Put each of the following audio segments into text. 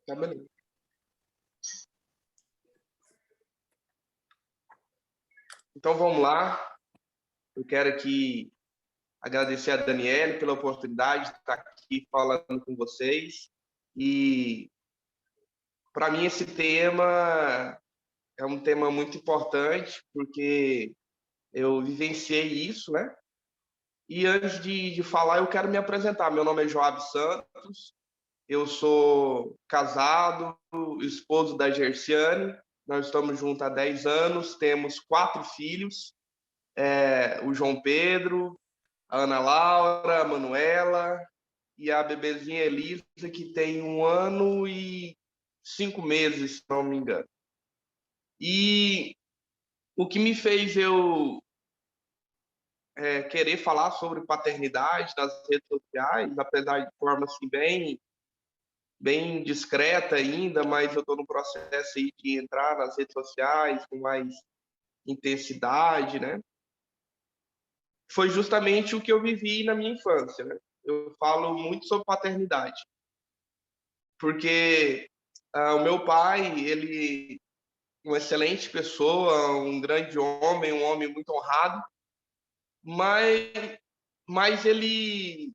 Tá, beleza. Então vamos lá. Eu quero aqui agradecer a Daniele pela oportunidade de estar aqui falando com vocês. E para mim esse tema é um tema muito importante, porque eu vivenciei isso, né? E antes de falar, eu quero me apresentar. Meu nome é Joab Santos, eu sou casado, esposo da Gerciane, nós estamos juntos há 10 anos, temos 4 filhos, o João Pedro, a Ana Laura, a Manuela e a bebezinha Elisa, que tem 1 ano e 5 meses, se não me engano. E o que me fez eu querer falar sobre paternidade nas redes sociais, apesar de forma assim, bem discreta ainda, mas eu estou no processo aí de entrar nas redes sociais com mais intensidade, né? Foi justamente o que eu vivi na minha infância, né? Eu falo muito sobre paternidade, porque o meu pai, ele uma excelente pessoa, um grande homem, um homem muito honrado, mas, mas ele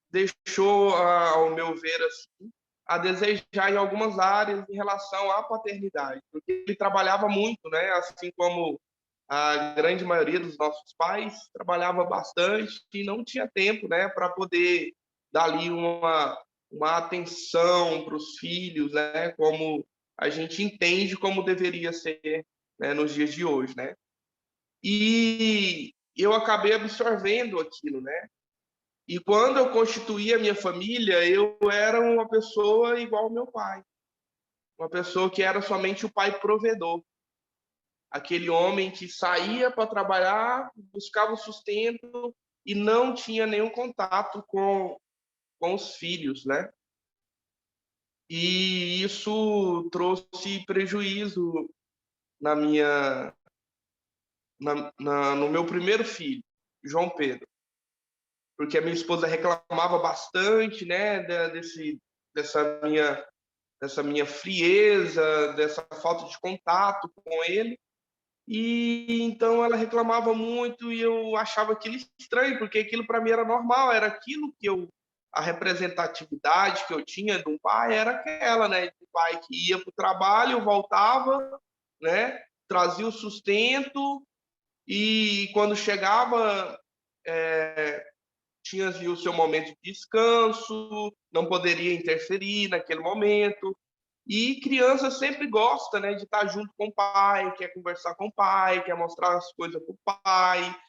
deixou, ao meu ver, assim, a desejar em algumas áreas em relação à paternidade, porque ele trabalhava muito, né? Assim como a grande maioria dos nossos pais trabalhava bastante e não tinha tempo, né, para poder dar ali uma atenção para os filhos, né, como a gente entende como deveria ser, né, nos dias de hoje, né? E eu acabei absorvendo aquilo, né? E quando eu constituí a minha família, eu era uma pessoa igual ao meu pai, uma pessoa que era somente o pai provedor, aquele homem que saía para trabalhar, buscava o sustento e não tinha nenhum contato com os filhos, né? E isso trouxe prejuízo na minha, no meu primeiro filho, João Pedro, porque a minha esposa reclamava bastante, né, dessa minha frieza, dessa falta de contato com ele. E então ela reclamava muito e eu achava aquilo estranho, porque aquilo para mim era normal, era aquilo que a representatividade que eu tinha de um pai era aquela, né? De um pai que ia para o trabalho, voltava, né? Trazia o sustento e quando chegava tinha o seu momento de descanso, não poderia interferir naquele momento. E criança sempre gosta, né, de estar junto com o pai, quer conversar com o pai, quer mostrar as coisas para o pai.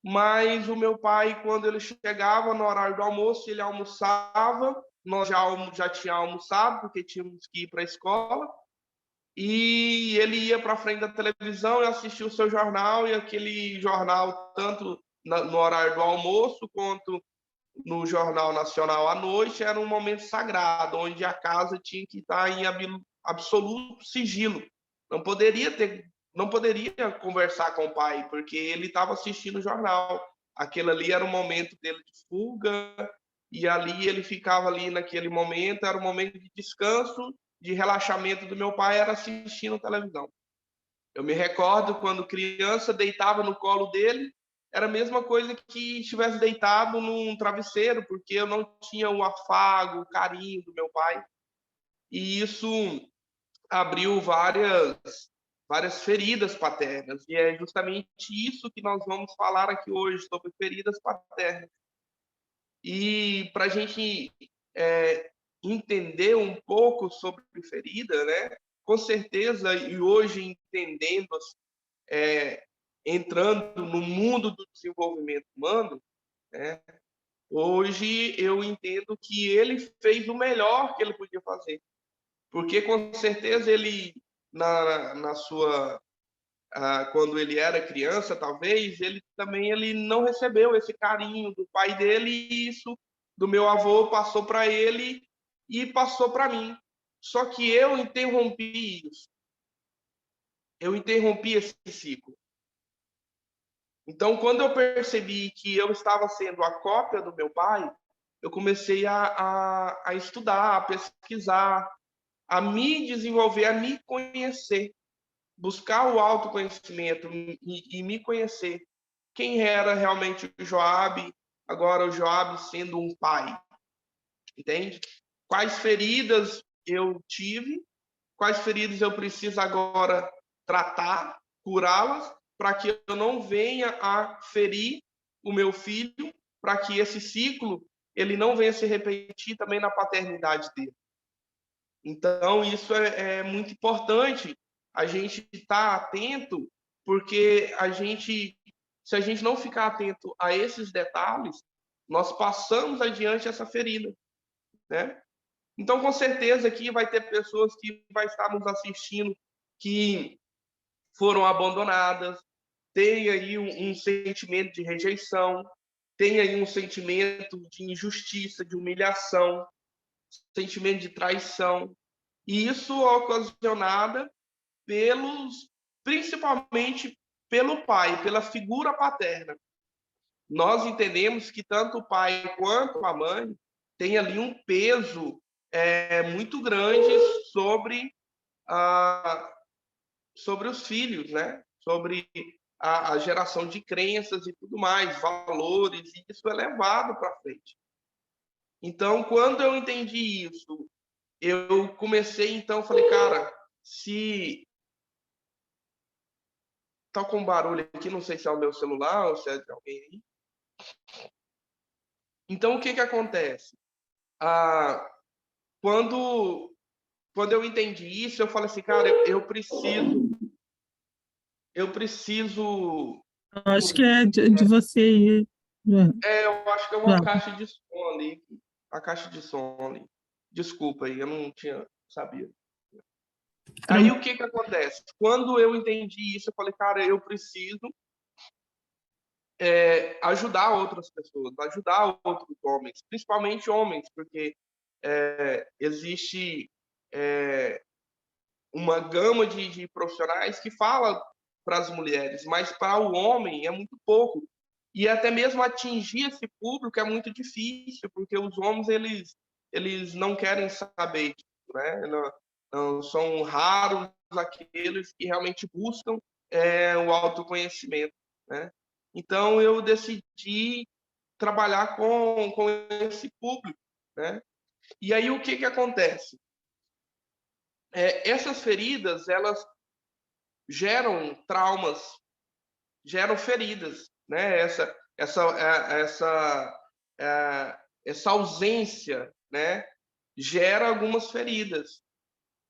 Mas o meu pai, quando ele chegava no horário do almoço, ele almoçava, nós já tínhamos almoçado, porque tínhamos que ir para a escola, e ele ia para frente da televisão e assistia o seu jornal, e aquele jornal, tanto no horário do almoço, quanto no Jornal Nacional à noite, era um momento sagrado, onde a casa tinha que estar em absoluto sigilo. Não poderia conversar com o pai, porque ele estava assistindo o jornal. Aquele ali era o momento dele de fuga, e ali ele ficava ali naquele momento, era o momento de descanso, de relaxamento do meu pai, era assistindo televisão. Eu me recordo quando criança, deitava no colo dele, era a mesma coisa que estivesse deitado num travesseiro, porque eu não tinha o afago, o carinho do meu pai. E isso abriu várias feridas paternas. E é justamente isso que nós vamos falar aqui hoje, sobre feridas paternas. E para a gente entender um pouco sobre ferida, né? Com certeza, e hoje entendendo, entrando no mundo do desenvolvimento humano, né? Hoje eu entendo que ele fez o melhor que ele podia fazer, porque com certeza ele na sua quando ele era criança, talvez ele não recebeu esse carinho do pai dele, e isso do meu avô passou para ele e passou para mim. Só que eu interrompi isso. Eu interrompi esse ciclo. Então, quando eu percebi que eu estava sendo a cópia do meu pai, eu comecei a estudar, a pesquisar, a me desenvolver, a me conhecer, buscar o autoconhecimento e me conhecer. Quem era realmente o Joabe, agora o Joabe sendo um pai, entende? Quais feridas eu tive, quais feridas eu preciso agora tratar, curá-las, para que eu não venha a ferir o meu filho, para que esse ciclo ele não venha se repetir também na paternidade dele. Então, isso é muito importante a gente estar atento, porque se a gente não ficar atento a esses detalhes, nós passamos adiante essa ferida, né? Então, com certeza aqui vai ter pessoas que vai estar nos assistindo que foram abandonadas, tem aí um sentimento de rejeição, tem aí um sentimento de injustiça, de humilhação, sentimento de traição. E isso é ocasionada principalmente pelo pai, pela figura paterna. Nós entendemos que tanto o pai quanto a mãe têm ali um peso muito grande sobre, sobre os filhos, né? Sobre a geração de crenças e tudo mais, valores, e isso é levado para frente. Então, quando eu entendi isso, eu comecei, então, falei, cara, se tá com barulho aqui, não sei se é o meu celular ou se é de alguém aí. Então, o que que acontece? Quando eu entendi isso, eu falei assim, cara, eu preciso. Acho que é de você ir. Eu acho que é uma Já. caixa de som ali, a caixa de som ali. Desculpa aí, eu não tinha sabia. Aí o que que acontece? Quando eu entendi isso, eu falei, cara, eu preciso ajudar outras pessoas, ajudar outros homens, principalmente homens, porque existe uma gama de profissionais que fala para as mulheres, mas para o homem é muito pouco. E até mesmo atingir esse público é muito difícil, porque os homens eles não querem saber disso, né? Não, são raros aqueles que realmente buscam o autoconhecimento, né? Então eu decidi trabalhar com esse público, né? E aí o que que acontece? Essas feridas, elas geram traumas, geram feridas, né? Essa ausência, né? Gera algumas feridas.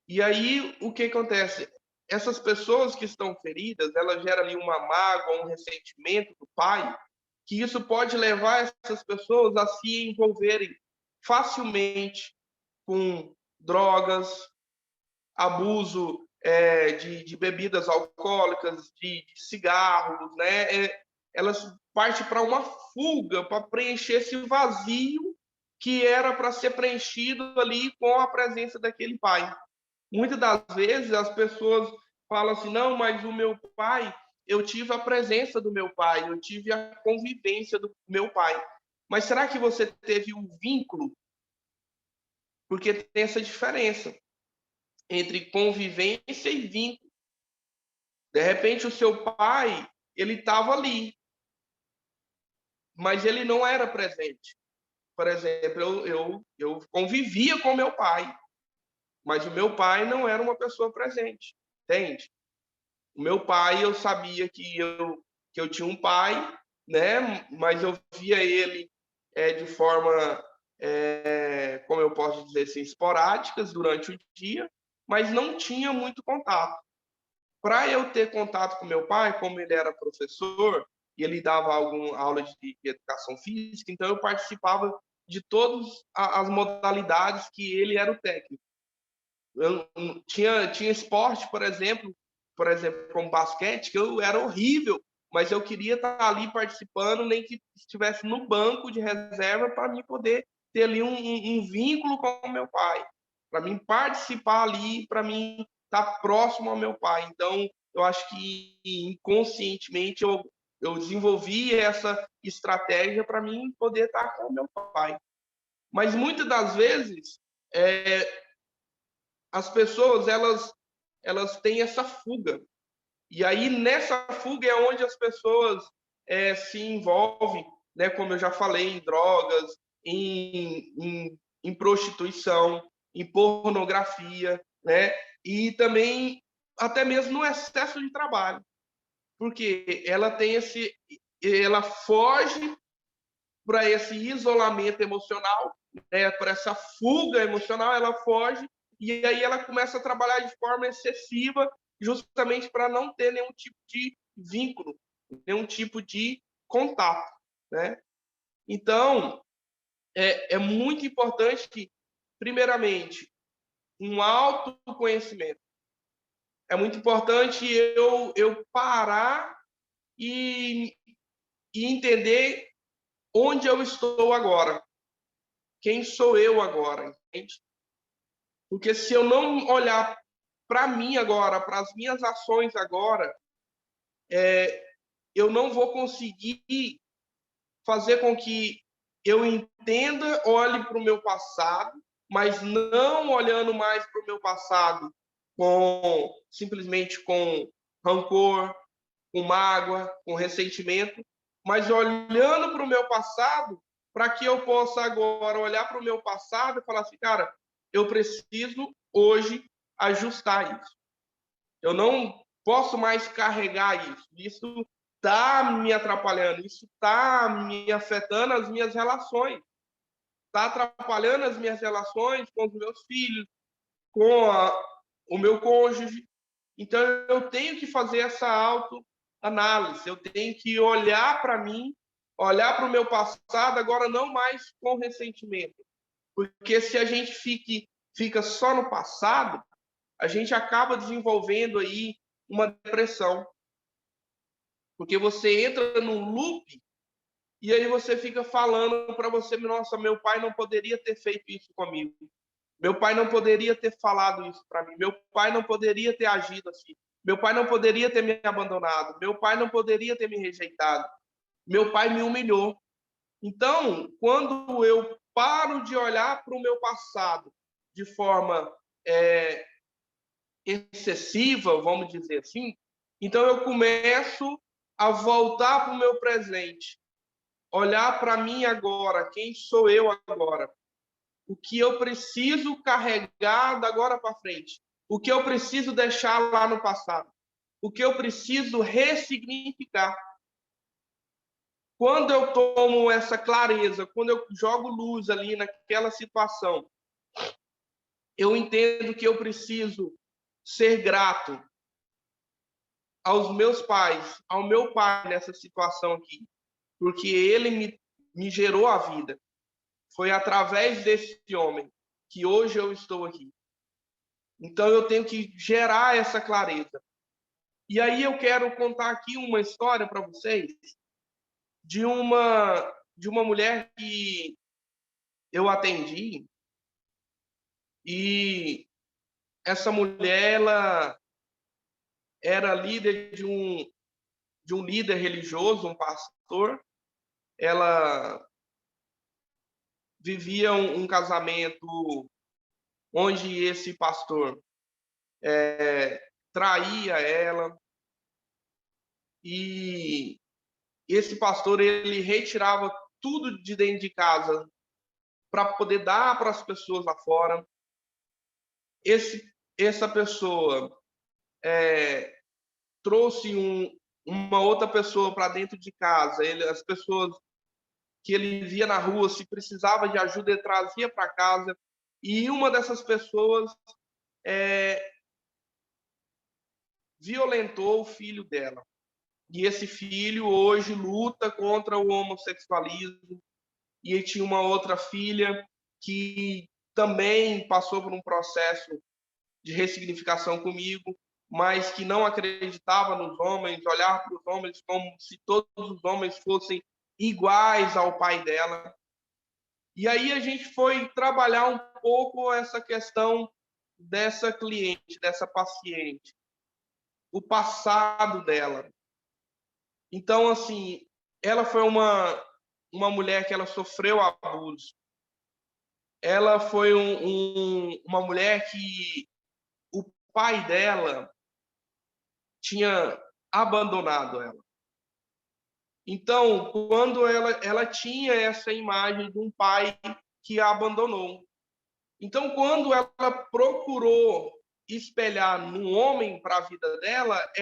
E aí o que acontece? Essas pessoas que estão feridas, elas geram ali uma mágoa, um ressentimento do pai, que isso pode levar essas pessoas a se envolverem facilmente com drogas, abuso de bebidas alcoólicas, de cigarros, né? Elas partem para uma fuga, para preencher esse vazio que era para ser preenchido ali com a presença daquele pai. Muitas das vezes as pessoas falam assim, não, mas o meu pai, eu tive a presença do meu pai, eu tive a convivência do meu pai. Mas será que você teve um vínculo? Porque tem essa diferença entre convivência e vínculo. De repente, o seu pai, ele estava ali, mas ele não era presente. Por exemplo, eu convivia com meu pai, mas o meu pai não era uma pessoa presente, entende? O meu pai, eu sabia que eu tinha um pai, né? Mas eu via ele de forma, como eu posso dizer assim, esporádicas durante o dia, mas não tinha muito contato. Para eu ter contato com meu pai, como ele era professor e ele dava alguma aula de educação física, então eu participava de todas as modalidades que ele era o técnico. Eu, tinha esporte, por exemplo, como basquete, que eu era horrível, mas eu queria estar ali participando, nem que estivesse no banco de reserva para mim poder ter ali um vínculo com o meu pai, para mim participar ali, para mim estar próximo ao meu pai. Então, eu acho que inconscientemente eu desenvolvi essa estratégia para mim poder estar com o meu pai. Mas muitas das vezes as pessoas, elas têm essa fuga. E aí, nessa fuga, é onde as pessoas se envolvem, né, como eu já falei, em drogas, em prostituição, em pornografia, né, e também até mesmo no excesso de trabalho, porque ela foge para esse isolamento emocional, né, para essa fuga emocional, ela foge e aí ela começa a trabalhar de forma excessiva, justamente para não ter nenhum tipo de vínculo, nenhum tipo de contato, né? Então, é muito importante que, primeiramente, um autoconhecimento. É muito importante eu parar e entender onde eu estou agora. Quem sou eu agora, entende? Porque se eu não olhar para mim agora, para as minhas ações agora, eu não vou conseguir fazer com que eu entenda, olhe para o meu passado, mas não olhando mais para o meu passado simplesmente com rancor, com mágoa, com ressentimento, mas olhando para o meu passado, para que eu possa agora olhar para o meu passado e falar assim, cara, eu preciso hoje ajustar isso. Eu não posso mais carregar isso. Isso está me atrapalhando, isso está me afetando as minhas relações, está atrapalhando as minhas relações com os meus filhos, com o meu cônjuge. Então, eu tenho que fazer essa autoanálise, eu tenho que olhar para mim, olhar para o meu passado, agora não mais com ressentimento. Porque se a gente fica só no passado, a gente acaba desenvolvendo aí uma depressão. Porque você entra num loop e aí você fica falando para você, nossa, meu pai não poderia ter feito isso comigo. Meu pai não poderia ter falado isso para mim. Meu pai não poderia ter agido assim. Meu pai não poderia ter me abandonado. Meu pai não poderia ter me rejeitado. Meu pai me humilhou. Então, quando eu paro de olhar para o meu passado de forma excessiva, vamos dizer assim, então eu começo a voltar para o meu presente, olhar para mim agora, quem sou eu agora, o que eu preciso carregar da agora para frente, o que eu preciso deixar lá no passado, o que eu preciso ressignificar. Quando eu tomo essa clareza, quando eu jogo luz ali naquela situação, eu entendo que eu preciso ser grato aos meus pais, ao meu pai nessa situação aqui, porque ele me gerou a vida. Foi através desse homem que hoje eu estou aqui. Então eu tenho que gerar essa clareza. E aí eu quero contar aqui uma história para vocês de uma mulher que eu atendi e essa mulher ela era líder de um líder religioso, um pastor. Ela vivia um casamento onde esse pastor traía ela e esse pastor ele retirava tudo de dentro de casa para poder dar para as pessoas lá fora. Essa pessoa trouxe uma outra pessoa para dentro de casa. As pessoas que ele via na rua, se precisava de ajuda, ele trazia para casa. E uma dessas pessoas violentou o filho dela. E esse filho hoje luta contra o homossexualismo. E ele tinha uma outra filha que também passou por um processo de ressignificação comigo, mas que não acreditava nos homens, olhava para os homens como se todos os homens fossem iguais ao pai dela. E aí a gente foi trabalhar um pouco essa questão dessa cliente, dessa paciente, o passado dela. Então, assim, ela foi uma mulher que ela sofreu abuso. Ela foi uma mulher que o pai dela tinha abandonado ela. Então, quando ela tinha essa imagem de um pai que a abandonou. Então, quando ela procurou espelhar num homem para a vida dela,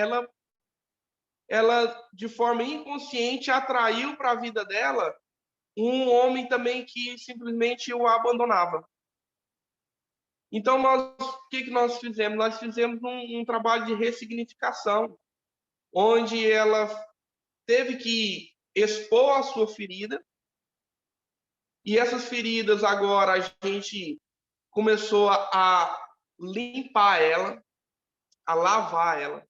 ela, de forma inconsciente, atraiu para a vida dela um homem também que simplesmente o abandonava. Então, o que nós fizemos? Nós fizemos um trabalho de ressignificação, onde ela teve que expor a sua ferida, e essas feridas agora a gente começou a limpar ela, a lavar ela.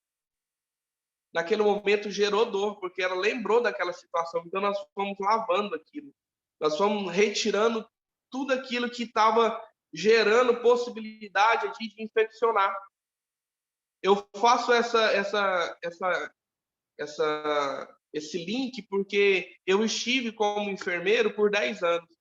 Naquele momento gerou dor, porque ela lembrou daquela situação. Então nós fomos lavando aquilo. Nós fomos retirando tudo aquilo que estava gerando possibilidade de infeccionar. Eu faço esse link porque eu estive como enfermeiro por 10 anos.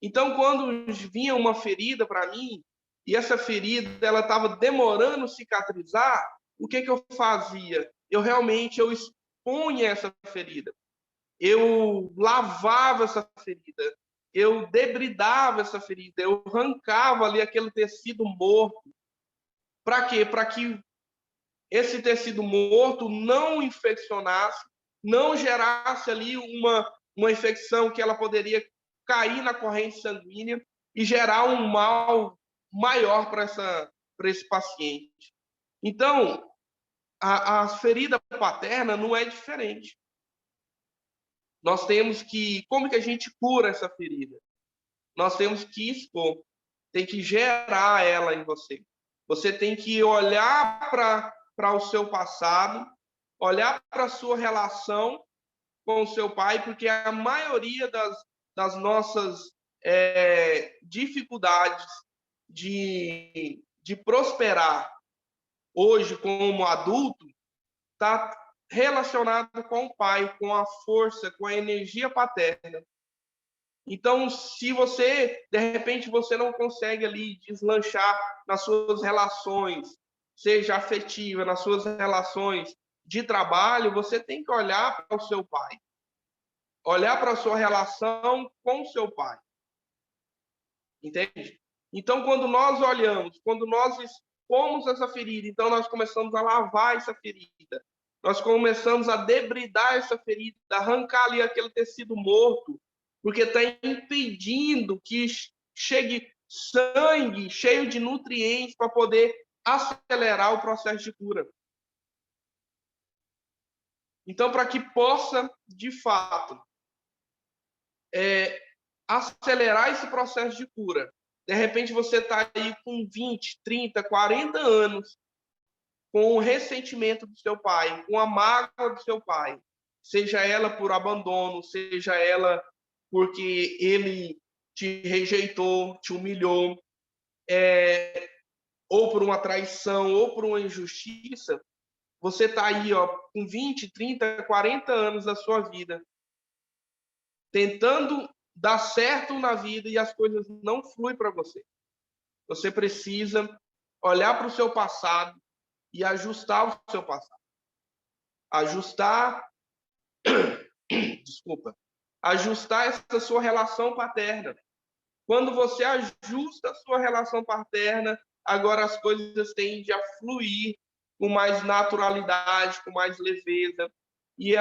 Então, quando vinha uma ferida para mim, e essa ferida ela estava demorando a cicatrizar, o que eu fazia? Eu expunha essa ferida. Eu lavava essa ferida. Eu debridava essa ferida. Eu arrancava ali aquele tecido morto. Para quê? Para que esse tecido morto não infeccionasse, não gerasse ali uma infecção que ela poderia cair na corrente sanguínea e gerar um mal maior para esse paciente. Então, a ferida paterna não é diferente. Nós temos que... Como que a gente cura essa ferida? Nós temos que expor. Tem que gerar ela em você. Você tem que olhar para o seu passado, olhar para a sua relação com o seu pai, porque a maioria das nossas dificuldades de prosperar hoje como adulto está relacionado com o pai, com a força, com a energia paterna. Então, se você, de repente, você não consegue ali deslanchar nas suas relações, seja afetiva, nas suas relações de trabalho, você tem que olhar para o seu pai. Olhar para a sua relação com o seu pai. Entende? Então, quando nós olhamos, quando nós expomos essa ferida, então nós começamos a lavar essa ferida. Nós começamos a debridar essa ferida, arrancar ali aquele tecido morto, porque está impedindo que chegue sangue cheio de nutrientes para poder acelerar o processo de cura. Então, para que possa, de fato, acelerar esse processo de cura, de repente você está aí com 20, 30, 40 anos, com o ressentimento do seu pai, com a mágoa do seu pai, seja ela por abandono, seja ela porque ele te rejeitou, te humilhou, ou por uma traição, ou por uma injustiça, você está aí com 20, 30, 40 anos da sua vida, tentando dar certo na vida e as coisas não fluem para você. Você precisa olhar para o seu passado e ajustar o seu passado. Ajustar essa sua relação paterna. Quando você ajusta a sua relação paterna, agora as coisas tendem a fluir com mais naturalidade, com mais leveza. E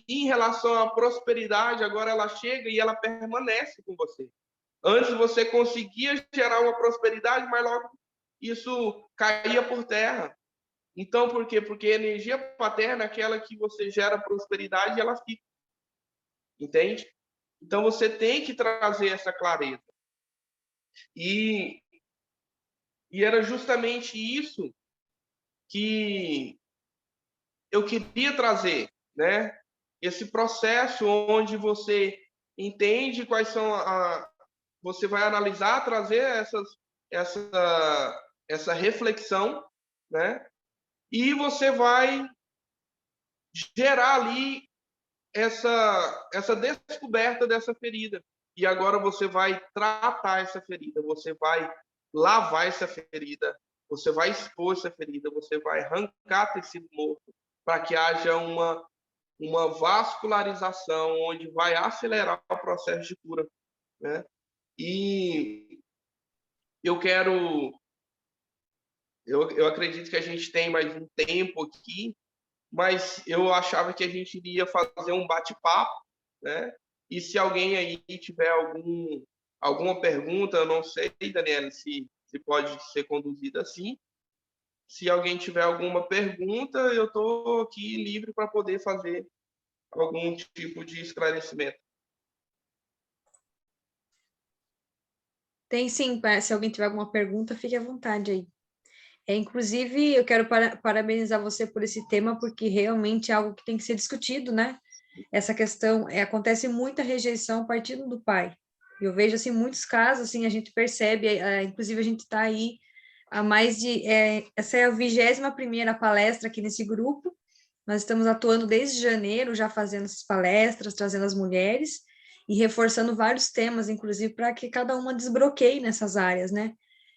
em relação à prosperidade, agora ela chega e ela permanece com você. Antes você conseguia gerar uma prosperidade, mas logo isso caía por terra. Então, por quê? Porque a energia paterna é aquela que você gera prosperidade e ela fica. Entende? Então, você tem que trazer essa clareza. E era justamente isso que eu queria trazer, né? Esse processo onde você entende quais são você vai analisar, trazer essa reflexão, né? E você vai gerar ali essa descoberta dessa ferida. E agora você vai tratar essa ferida, você vai lavar essa ferida, você vai expor essa ferida, você vai arrancar tecido morto para que haja uma vascularização onde vai acelerar o processo de cura, né? E eu quero, eu acredito que a gente tem mais um tempo aqui, mas eu achava que a gente iria fazer um bate-papo, né? E se alguém aí tiver alguma pergunta, eu não sei, Daniela, se pode ser conduzida assim. Se alguém tiver alguma pergunta, eu estou aqui livre para poder fazer algum tipo de esclarecimento. Tem sim, se alguém tiver alguma pergunta, fique à vontade aí. Inclusive, eu quero parabenizar você por esse tema, porque realmente é algo que tem que ser discutido, né? Essa questão, acontece muita rejeição partindo do pai. Eu vejo, assim, muitos casos, assim, a gente percebe, inclusive a gente está aí há mais de... essa é a 21ª palestra aqui nesse grupo, nós estamos atuando desde janeiro, já fazendo essas palestras, trazendo as mulheres, e reforçando vários temas, inclusive, para que cada uma desbloqueie nessas áreas, né?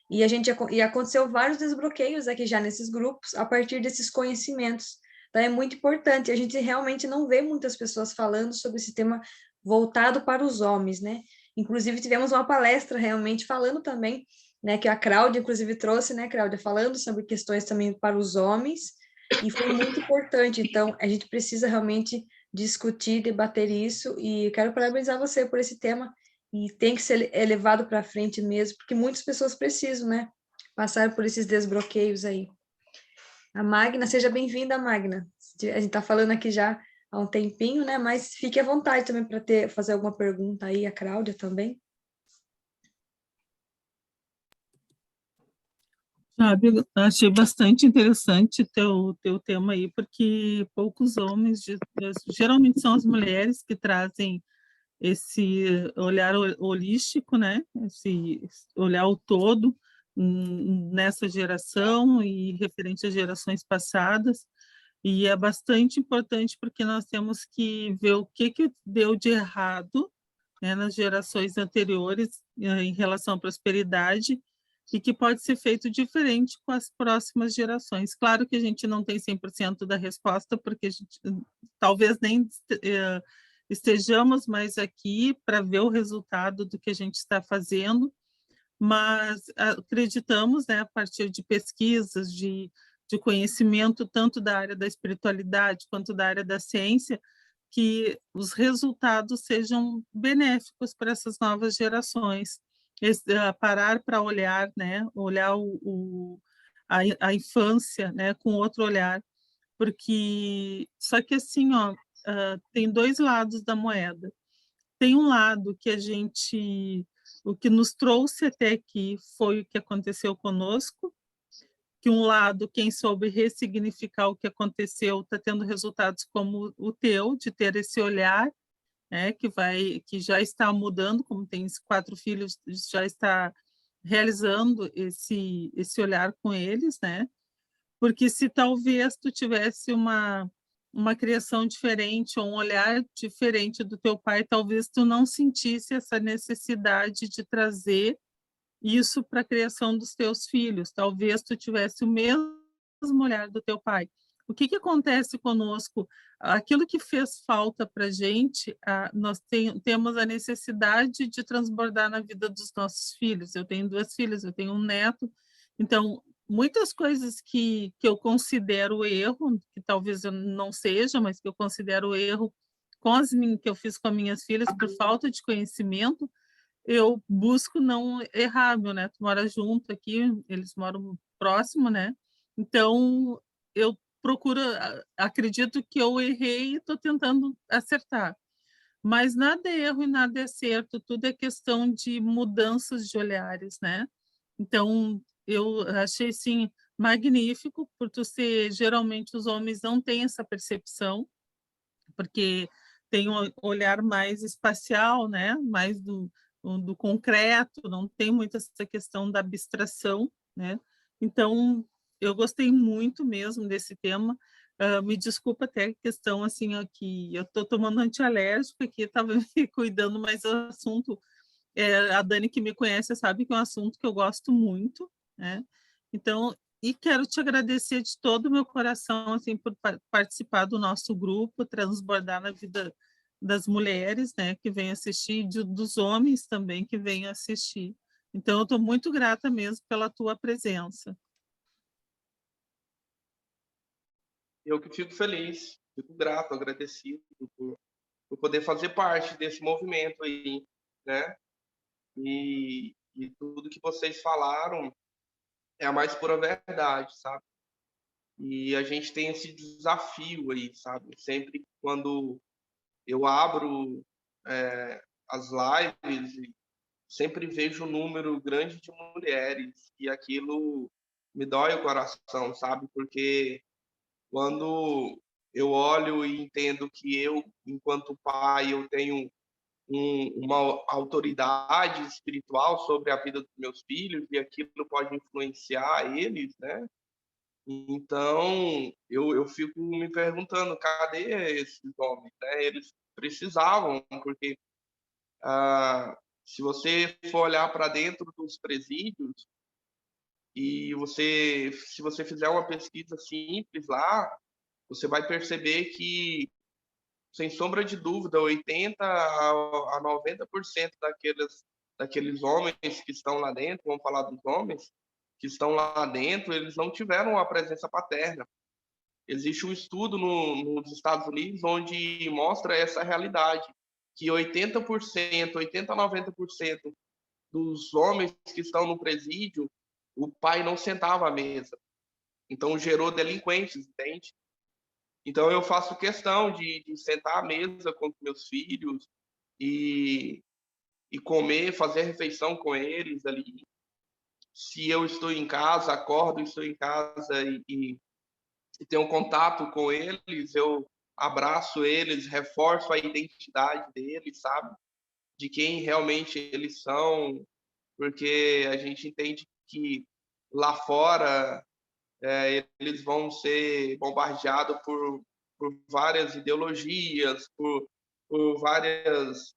E aconteceu vários desbloqueios aqui já nesses grupos, a partir desses conhecimentos. Então, é muito importante. A gente realmente não vê muitas pessoas falando sobre esse tema voltado para os homens, né? Inclusive, tivemos uma palestra realmente falando também, né, que a Cláudia, inclusive, trouxe, né, Cláudia, falando sobre questões também para os homens, e foi muito importante. Então, a gente precisa realmente discutir, debater isso, e eu quero parabenizar você por esse tema, e tem que ser levado para frente mesmo, porque muitas pessoas precisam, né, passar por esses desbloqueios aí. A Magna, seja bem-vinda, Magna. A gente está falando aqui já há um tempinho, né, mas fique à vontade também para fazer alguma pergunta aí, a Cláudia também. Sabe, achei bastante interessante teu tema aí, porque poucos homens, geralmente são as mulheres que trazem esse olhar holístico, né? Esse olhar ao todo nessa geração e referente às gerações passadas. E é bastante importante porque nós temos que ver o que deu de errado, né, nas gerações anteriores em relação à prosperidade e que pode ser feito diferente com as próximas gerações. Claro que a gente não tem 100% da resposta, porque a gente talvez nem estejamos mais aqui para ver o resultado do que a gente está fazendo, mas acreditamos, né, a partir de pesquisas, de conhecimento, tanto da área da espiritualidade quanto da área da ciência, que os resultados sejam benéficos para essas novas gerações. Parar para olhar, né, olhar a infância, né, com outro olhar, porque só que assim, ó, tem dois lados da moeda. Tem um lado que o que nos trouxe até aqui foi o que aconteceu conosco, que um lado, quem soube ressignificar o que aconteceu, está tendo resultados como o teu, de ter esse olhar, né, que já está mudando, como tem 4 filhos, já está realizando esse olhar com eles, né? Porque se talvez tu tivesse uma criação diferente ou um olhar diferente do teu pai, talvez tu não sentisse essa necessidade de trazer isso para a criação dos teus filhos. Talvez tu tivesse o mesmo olhar do teu pai. O que acontece conosco? Aquilo que fez falta para a gente, nós temos a necessidade de transbordar na vida dos nossos filhos. Eu tenho 2 filhas, eu tenho um neto. Então, muitas coisas que eu considero erro, que talvez eu não seja, mas que eu considero erro que eu fiz com as minhas filhas por falta de conhecimento, eu busco não errar. Meu neto mora junto aqui, eles moram próximo, né? Então, eu procuro, acredito que eu errei e estou tentando acertar. Mas nada é erro e nada é certo, tudo é questão de mudanças de olhares, né? Então, eu achei, assim, magnífico, por tu ser, geralmente os homens não têm essa percepção, porque tem um olhar mais espacial, né? Mais do concreto, não tem muito essa questão da abstração, né? Então, eu gostei muito mesmo desse tema. Me desculpa até a questão assim aqui, eu estou tomando antialérgico aqui, estava me cuidando, mas o assunto, a Dani que me conhece sabe que é um assunto que eu gosto muito, né? Então, e quero te agradecer de todo o meu coração, assim, por participar do nosso grupo, transbordar na vida das mulheres, né, que vêm assistir, e dos homens também que vêm assistir. Então, eu estou muito grata mesmo pela tua presença. Eu que fico feliz, fico grato, agradecido por poder fazer parte desse movimento aí, né? E tudo que vocês falaram é a mais pura verdade, sabe? E a gente tem esse desafio aí, sabe? Sempre quando eu abro as lives, sempre vejo um número grande de mulheres e aquilo me dói o coração, sabe? Porque quando eu olho e entendo que eu, enquanto pai, eu tenho uma autoridade espiritual sobre a vida dos meus filhos e aquilo pode influenciar eles, né? Então, eu fico me perguntando, cadê esses homens, né? Eles precisavam, porque se você for olhar para dentro dos presídios e se você fizer uma pesquisa simples lá, você vai perceber que, sem sombra de dúvida, 80 a 90% daqueles homens que estão lá dentro, vamos falar dos homens, que estão lá dentro, eles não tiveram a presença paterna. Existe um estudo nos Estados Unidos onde mostra essa realidade, que 80%, 80 a 90% dos homens que estão no presídio, o pai não sentava à mesa. Então gerou delinquentes, entende? Então eu faço questão de sentar à mesa com meus filhos e, e comer, fazer refeição com eles ali. Se eu estou em casa, acordo, estou em casa e tenho contato com eles, eu abraço eles, reforço a identidade deles, sabe? De quem realmente eles são, porque a gente entende que lá fora eles vão ser bombardeados por várias ideologias, por várias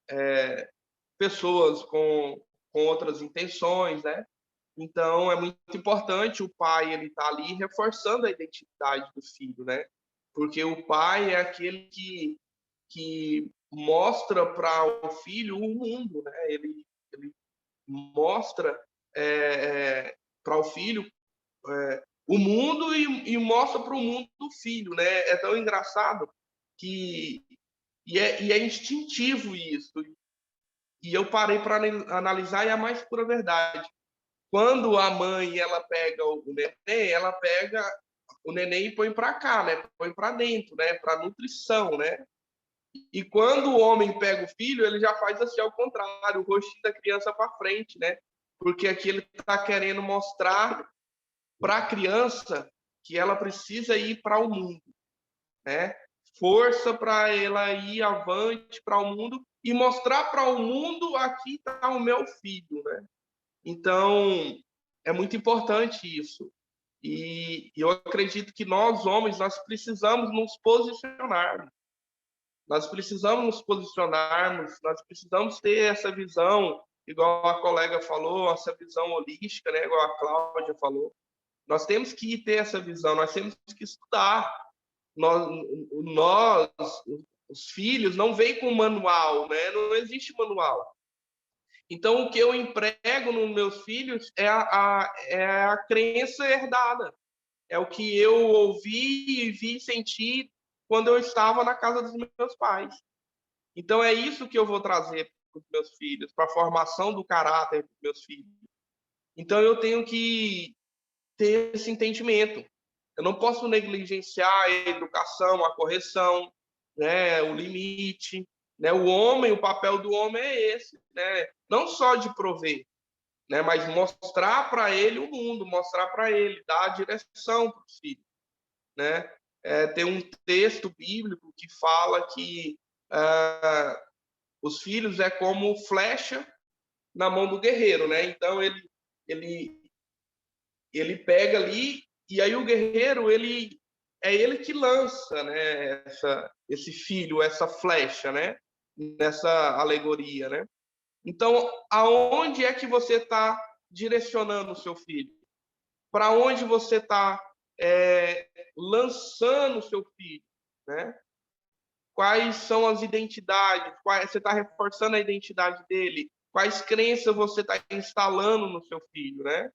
pessoas com outras intenções, né? Então é muito importante o pai ele estar ali reforçando a identidade do filho, né? Porque o pai é aquele que mostra para o filho o mundo, né? Ele mostra para o filho o mundo e mostra para o mundo do filho, né? É tão engraçado que é instintivo isso. E eu parei para analisar e é a mais pura verdade. Quando a mãe ela pega o neném, ela pega o neném e põe para cá, né? Põe para dentro, né? Para nutrição, né? E quando o homem pega o filho, ele já faz assim ao contrário, o rostinho da criança para frente, né? Porque aqui ele está querendo mostrar para a criança que ela precisa ir para o mundo, né? Força para ela ir avante para o mundo e mostrar para o mundo aqui está o meu filho, né? Então é muito importante isso. E eu acredito que nós homens nós precisamos nos posicionar. Nós precisamos nos posicionarmos, nós precisamos ter essa visão, igual a colega falou, essa visão holística, né? Igual a Cláudia falou. Nós temos que ter essa visão, nós temos que estudar. Nós os filhos, não vêm com manual, né? Não existe manual. Então, o que eu emprego nos meus filhos é a crença herdada. É o que eu ouvi, vi e senti quando eu estava na casa dos meus pais. Então, é isso que eu vou trazer para os meus filhos, para a formação do caráter dos meus filhos. Então, eu tenho que ter esse entendimento. Eu não posso negligenciar a educação, a correção, né, o limite. Né? O homem, o papel do homem é esse, né? Não só de prover, né, mas mostrar para ele o mundo, mostrar para ele, dar a direção para os filhos. Né? Tem um texto bíblico que fala que os filhos é como flecha na mão do guerreiro, né? Então ele pega ali e aí o guerreiro é ele que lança, né? Esse filho, essa flecha, né? Nessa alegoria, né? Então, aonde é que você está direcionando o seu filho? para onde você está lançando o seu filho, né? Quais são as identidades, você está reforçando a identidade dele, quais crenças você está instalando no seu filho, né?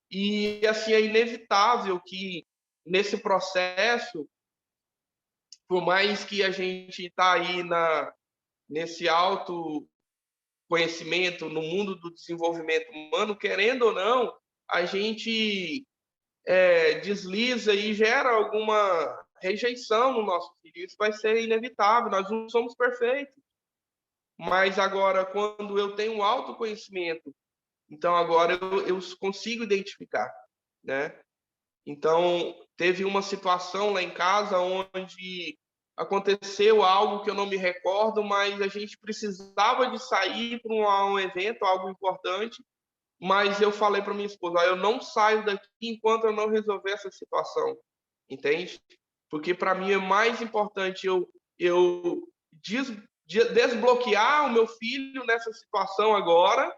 E, assim, é inevitável que, nesse processo, por mais que a gente está aí nesse autoconhecimento, no mundo do desenvolvimento humano, querendo ou não, a gente desliza e gera alguma rejeição no nosso filho. Isso vai ser inevitável, nós não somos perfeitos. Mas agora, quando eu tenho um autoconhecimento, então agora eu consigo identificar, né? Então, teve uma situação lá em casa onde aconteceu algo que eu não me recordo, mas a gente precisava de sair para um evento, algo importante, mas eu falei para minha esposa, eu não saio daqui enquanto eu não resolver essa situação, entende? Porque para mim é mais importante eu desbloquear o meu filho nessa situação agora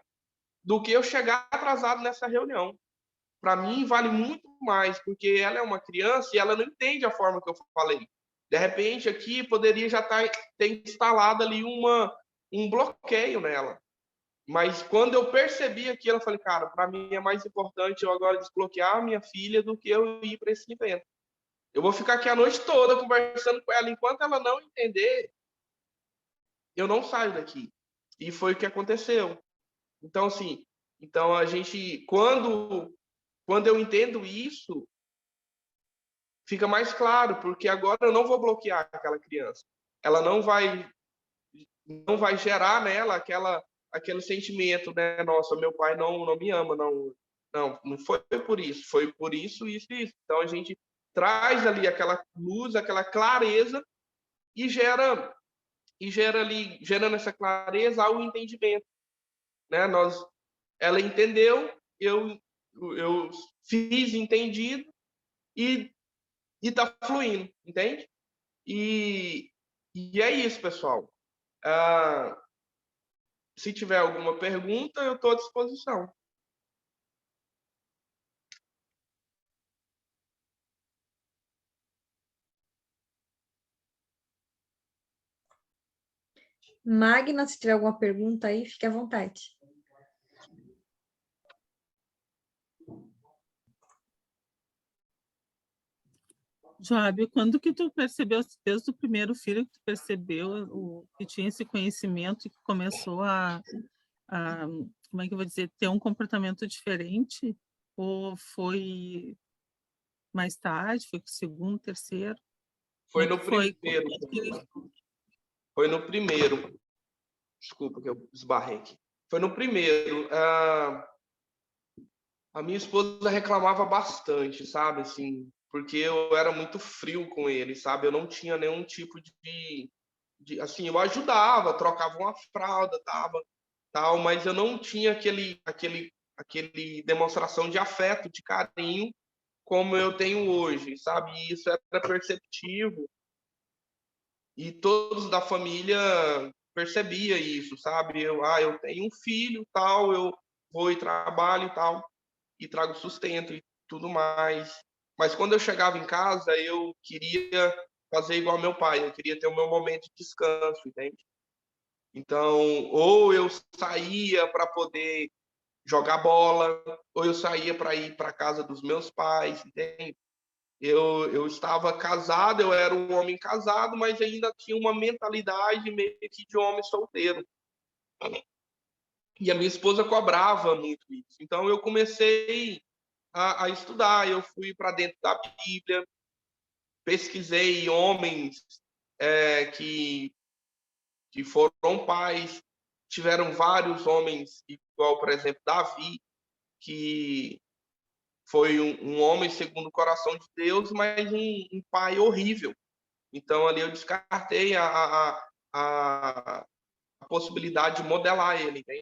do que eu chegar atrasado nessa reunião. Para mim vale muito mais, porque ela é uma criança e ela não entende a forma que eu falei. De repente aqui poderia já ter instalado ali um bloqueio nela. Mas quando eu percebi aquilo, eu falei, cara, para mim é mais importante eu agora desbloquear a minha filha do que eu ir para esse evento. Eu vou ficar aqui a noite toda conversando com ela. Enquanto ela não entender, eu não saio daqui. E foi o que aconteceu. Então, assim, a gente, quando eu entendo isso, fica mais claro, porque agora eu não vou bloquear aquela criança. Ela não vai gerar nela aquele sentimento, né? Nossa, meu pai não me ama, não foi por isso, foi por isso, isso e isso. Então a gente traz ali aquela luz, aquela clareza e gera ali, gerando essa clareza, o entendimento, né? Ela entendeu, eu fiz entendido e tá fluindo, entende? E é isso, pessoal. Se tiver alguma pergunta, eu estou à disposição. Magna, se tiver alguma pergunta aí, fique à vontade. Joab, quando que tu percebeu, desde o primeiro filho, que tu percebeu que tinha esse conhecimento e que começou como é que eu vou dizer, ter um comportamento diferente? Ou foi mais tarde, foi com o segundo, terceiro? Foi Como é no que foi? primeiro. Foi no primeiro. Desculpa que eu esbarrei aqui. Foi no primeiro. A minha esposa reclamava bastante, sabe, assim, porque eu era muito frio com ele, sabe? Eu não tinha nenhum tipo assim, eu ajudava, trocava uma fralda, tal, mas eu não tinha aquele demonstração de afeto, de carinho, como eu tenho hoje, sabe? E isso era perceptível e todos da família percebia isso, sabe? Eu tenho um filho, tal, eu vou e trabalho, tal, e trago sustento e tudo mais. Mas quando eu chegava em casa, eu queria fazer igual meu pai, eu queria ter o meu momento de descanso, entende? Então, ou eu saía para poder jogar bola, ou eu saía para ir para a casa dos meus pais, entende? Eu estava casado, eu era um homem casado, mas ainda tinha uma mentalidade meio que de homem solteiro. E a minha esposa cobrava muito isso. Então eu comecei a estudar, eu fui para dentro da Bíblia, pesquisei homens que foram pais, tiveram vários homens, igual, por exemplo, Davi, que foi um homem segundo o coração de Deus, mas um pai horrível. Então, ali eu descartei a possibilidade de modelar ele. Né?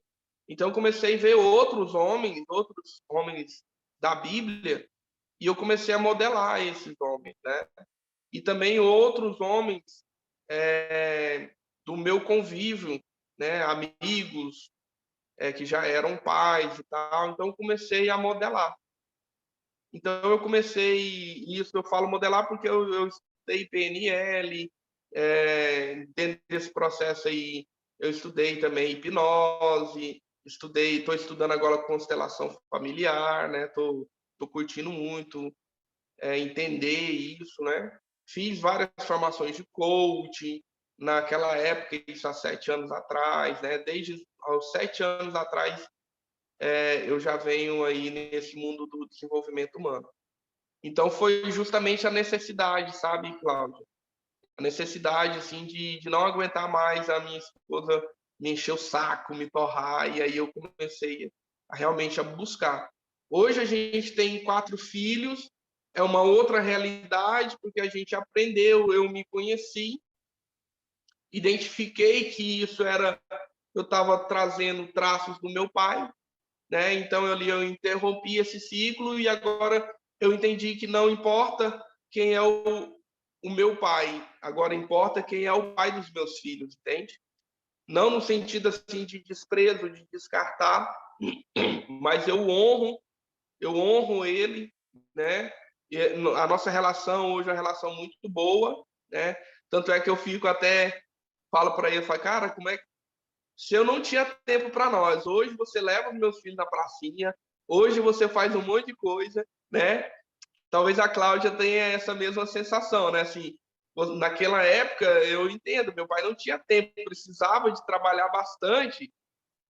Então, comecei a ver outros homens da Bíblia, e eu comecei a modelar esses homens. Né? E também outros homens do meu convívio, né? Amigos que já eram pais e tal. Então, comecei a modelar. Então, eu comecei isso, eu falo modelar porque eu estudei PNL, dentro desse processo aí, eu estudei também hipnose, estou estudando agora constelação familiar, né? Tô curtindo muito entender isso, né? Fiz várias formações de coaching naquela época, isso há 7 anos atrás, né? Desde aos 7 anos atrás, eu já venho aí nesse mundo do desenvolvimento humano. Então, foi justamente a necessidade, sabe, Cláudia? A necessidade, assim, de não aguentar mais a minha esposa me encher o saco, me torrar, e aí eu comecei realmente a buscar. Hoje a gente tem 4 filhos, é uma outra realidade, porque a gente aprendeu, eu me conheci, identifiquei que isso era, eu estava trazendo traços do meu pai, né? Então eu interrompi esse ciclo e agora eu entendi que não importa quem é o meu pai, agora importa quem é o pai dos meus filhos, entende? Não no sentido assim de desprezo, de descartar, mas eu honro ele, né? E a nossa relação hoje é uma relação muito boa, né? Tanto é que eu fico até falo para ele, falo, cara, como é que se eu não tinha tempo para nós, hoje você leva os meus filhos na pracinha, hoje você faz um monte de coisa, né? Talvez a Cláudia tenha essa mesma sensação, né? Assim, naquela época, eu entendo, meu pai não tinha tempo, precisava de trabalhar bastante